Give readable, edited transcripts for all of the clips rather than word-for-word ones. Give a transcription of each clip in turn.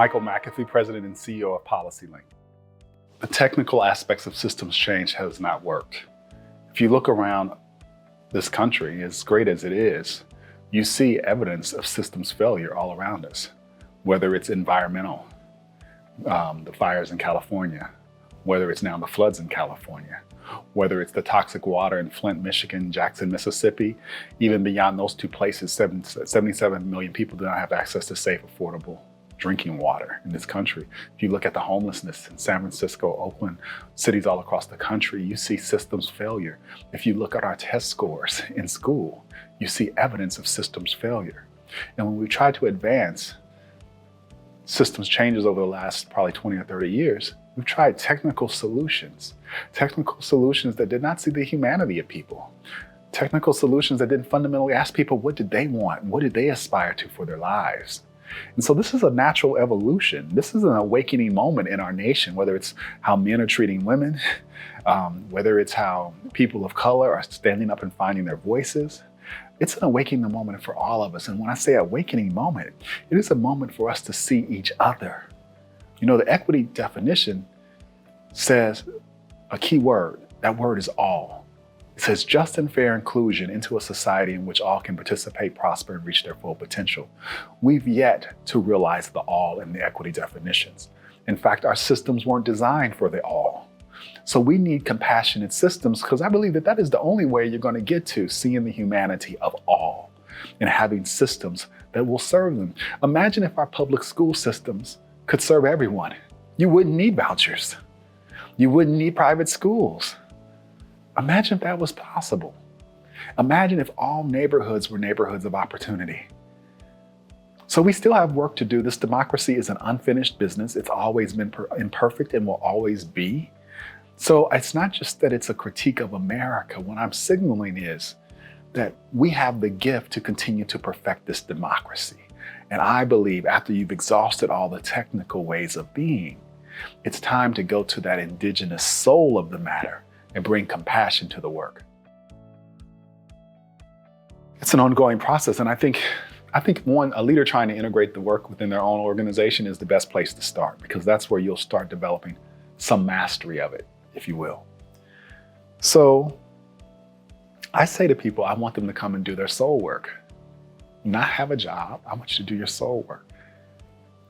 Michael McAfee, President and CEO of PolicyLink. The technical aspects of systems change has not worked. If you look around this country, as great as it is, you see evidence of systems failure all around us, whether it's environmental, the fires in California, whether it's now the floods in California, whether it's the toxic water in Flint, Michigan, Jackson, Mississippi. Even beyond those two places, 77 million people do not have access to safe, affordable drinking water in this country. If you look at the homelessness in San Francisco, Oakland, cities all across the country, you see systems failure. If you look at our test scores in school, you see evidence of systems failure. And when we try to advance systems changes over the last probably 20 or 30 years, we've tried technical solutions that did not see the humanity of people, technical solutions that didn't fundamentally ask people what did they want, what did they aspire to for their lives. And so this is a natural evolution. This is an awakening moment in our nation, whether it's how men are treating women, whether it's how people of color are standing up and finding their voices. It's an awakening moment for all of us. And when I say awakening moment, it is a moment for us to see each other. You know, the equity definition says a key word. That word is all. It says just and fair inclusion into a society in which all can participate, prosper, and reach their full potential. We've yet to realize the all in the equity definitions. In fact, our systems weren't designed for the all. So we need compassionate systems, because I believe that is the only way you're going to get to seeing the humanity of all and having systems that will serve them. Imagine if our public school systems could serve everyone. You wouldn't need vouchers. You wouldn't need private schools. Imagine if that was possible. Imagine if all neighborhoods were neighborhoods of opportunity. So we still have work to do. This democracy is an unfinished business. It's always been imperfect and will always be. So it's not just that it's a critique of America. What I'm signaling is that we have the gift to continue to perfect this democracy. And I believe after you've exhausted all the technical ways of being, it's time to go to that indigenous soul of the matter and bring compassion to the work. It's an ongoing process. And I think a leader trying to integrate the work within their own organization is the best place to start, because that's where you'll start developing some mastery of it, if you will. So I say to people, I want them to come and do their soul work, not have a job. I want you to do your soul work.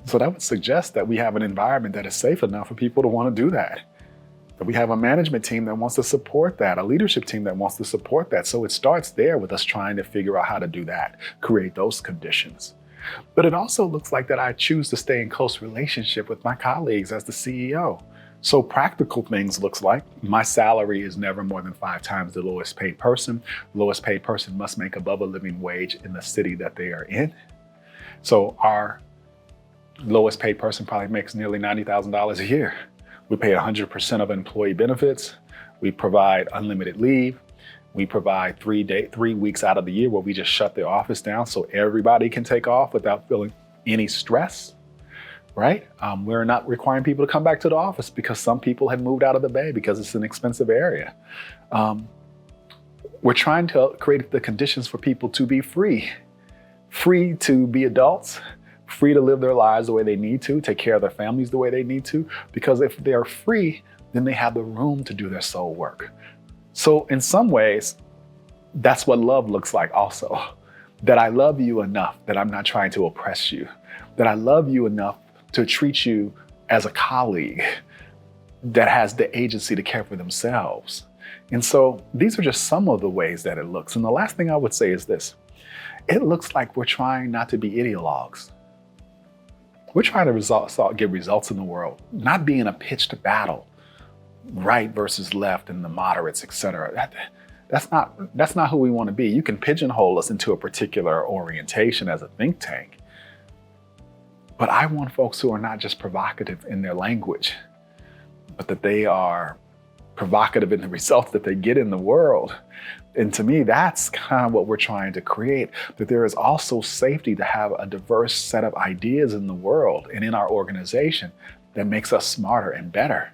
So that would suggest that we have an environment that is safe enough for people to want to do that. That we have a management team that wants to support that, a leadership team that wants to support that. So it starts there with us trying to figure out how to do that, create those conditions. But it also looks like that I choose to stay in close relationship with my colleagues as the CEO. So practical things looks like my salary is never more than 5 times the lowest paid person. The lowest paid person must make above a living wage in the city that they are in. So our lowest paid person probably makes nearly $90,000 a year. We pay 100% of employee benefits. We provide unlimited leave. We provide 3 weeks out of the year where we just shut the office down so everybody can take off without feeling any stress, right? We're not requiring people to come back to the office because some people had moved out of the Bay because it's an expensive area. We're trying to create the conditions for people to be free to be adults, free to live their lives the way they need to, take care of their families the way they need to, because if they are free, then they have the room to do their soul work. So in some ways, that's what love looks like also. That I love you enough that I'm not trying to oppress you. That I love you enough to treat you as a colleague that has the agency to care for themselves. And so these are just some of the ways that it looks. And the last thing I would say is this. It looks like we're trying not to be ideologues. We're trying to get results in the world, not be in a pitched battle, right versus left and the moderates, et cetera. That's not who we want to be. You can pigeonhole us into a particular orientation as a think tank. But I want folks who are not just provocative in their language, but that they are provocative in the results that they get in the world. And to me, that's kind of what we're trying to create, that there is also safety to have a diverse set of ideas in the world and in our organization that makes us smarter and better.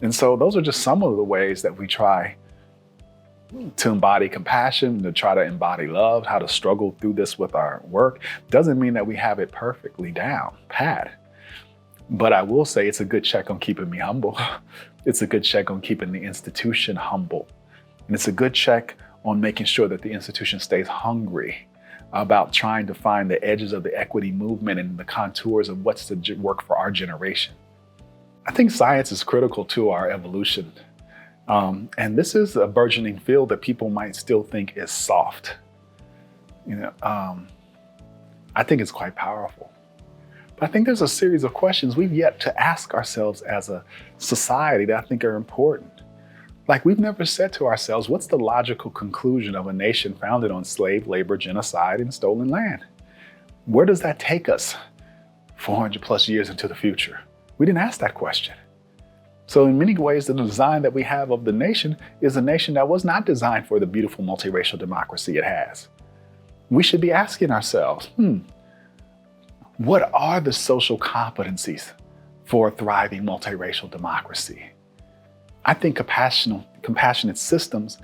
And so those are just some of the ways that we try to embody compassion, to try to embody love, how to struggle through this with our work. Doesn't mean that we have it perfectly down pat. But I will say it's a good check on keeping me humble. It's a good check on keeping the institution humble. And it's a good check on making sure that the institution stays hungry about trying to find the edges of the equity movement and the contours of what's to work for our generation. I think science is critical to our evolution. And this is a burgeoning field that people might still think is soft. I think it's quite powerful. But I think there's a series of questions we've yet to ask ourselves as a society that I think are important. Like, we've never said to ourselves, what's the logical conclusion of a nation founded on slave labor, genocide, and stolen land? Where does that take us 400 plus years into the future? We didn't ask that question. So in many ways, the design that we have of the nation is a nation that was not designed for the beautiful multiracial democracy it has. We should be asking ourselves, what are the social competencies for a thriving multiracial democracy? I think compassionate systems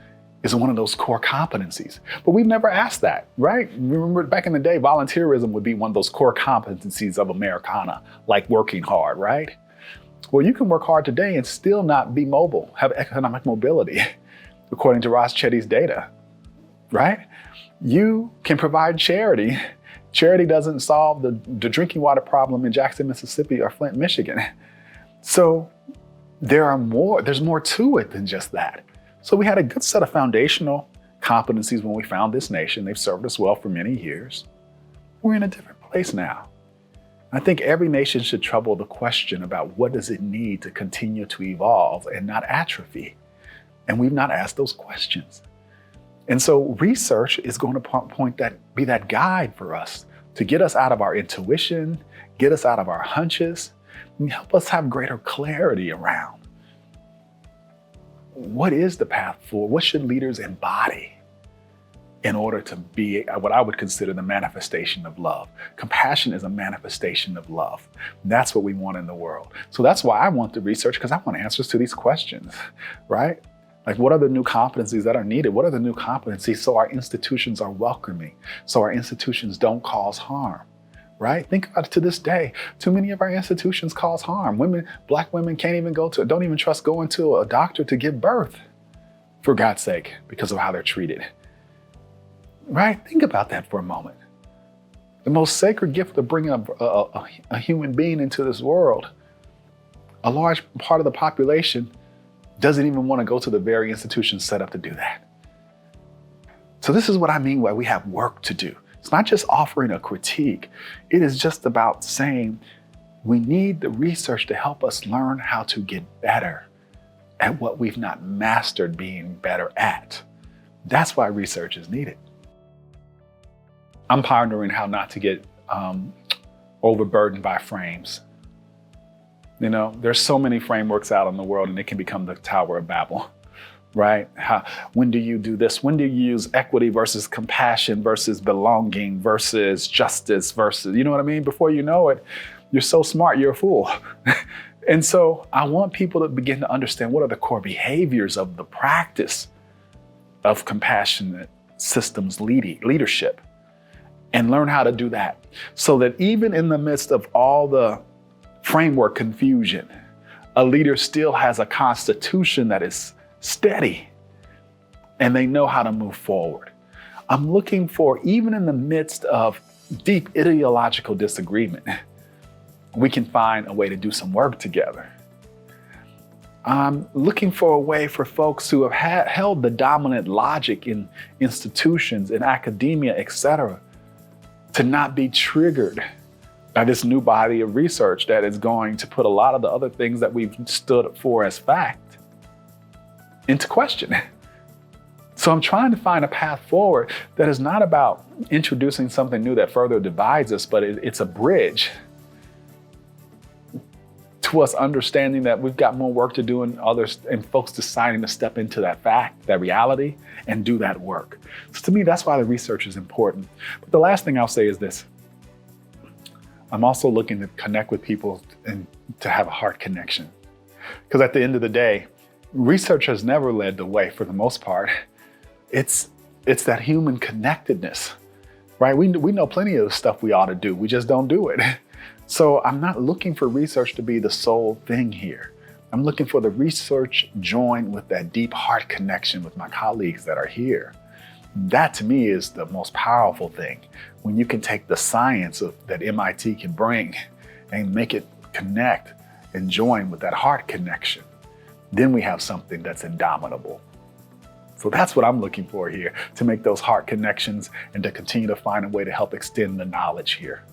is one of those core competencies, but we've never asked that, right? Remember back in the day, volunteerism would be one of those core competencies of Americana, like working hard, right? Well, you can work hard today and still not be mobile, have economic mobility, according to Ross Chetty's data, right? You can provide charity. Charity doesn't solve the drinking water problem in Jackson, Mississippi or Flint, Michigan. So there's more to it than just that. So we had a good set of foundational competencies when we found this nation. They've served us well for many years. We're in a different place now. I think every nation should trouble the question about what does it need to continue to evolve and not atrophy. And we've not asked those questions. And so research is going to be that guide for us to get us out of our intuition, get us out of our hunches, and help us have greater clarity around what is the path forward? What should leaders embody in order to be what I would consider the manifestation of love? Compassion is a manifestation of love. That's what we want in the world. So that's why I want the research, because I want answers to these questions, right? Like, what are the new competencies that are needed? What are the new competencies so our institutions are welcoming, so our institutions don't cause harm, right? Think about it to this day. Too many of our institutions cause harm. Black women don't even trust going to a doctor to give birth, for God's sake, because of how they're treated, right? Think about that for a moment. The most sacred gift of bringing a human being into this world, a large part of the population doesn't even want to go to the very institution set up to do that. So this is what I mean by we have work to do. It's not just offering a critique. It is just about saying we need the research to help us learn how to get better at what we've not mastered being better at. That's why research is needed. I'm pondering how not to get overburdened by frames. There's so many frameworks out in the world and it can become the Tower of Babel, right? When do you do this? When do you use equity versus compassion versus belonging versus justice versus, you know what I mean? Before you know it, you're so smart, you're a fool. And so I want people to begin to understand what are the core behaviors of the practice of compassionate systems leadership, and learn how to do that so that even in the midst of all the framework confusion, a leader still has a constitution that is steady and they know how to move forward. I'm looking for, even in the midst of deep ideological disagreement, we can find a way to do some work together. I'm looking for a way for folks who have held the dominant logic in institutions, in academia, etc., to not be triggered by this new body of research that is going to put a lot of the other things that we've stood for as fact into question. So I'm trying to find a path forward that is not about introducing something new that further divides us, but it's a bridge to us understanding that we've got more work to do and folks deciding to step into that fact, that reality, and do that work. So to me, that's why the research is important. But the last thing I'll say is this. I'm also looking to connect with people and to have a heart connection. Because at the end of the day, research has never led the way for the most part. It's that human connectedness right? We know plenty of the stuff we ought to do. We just don't do it. So I'm not looking for research to be the sole thing here. I'm looking for the research joined with that deep heart connection with my colleagues that are here. That to me is the most powerful thing, when you can take the science that MIT can bring and make it connect and join with that heart connection. Then we have something that's indomitable. So that's what I'm looking for here, to make those heart connections and to continue to find a way to help extend the knowledge here.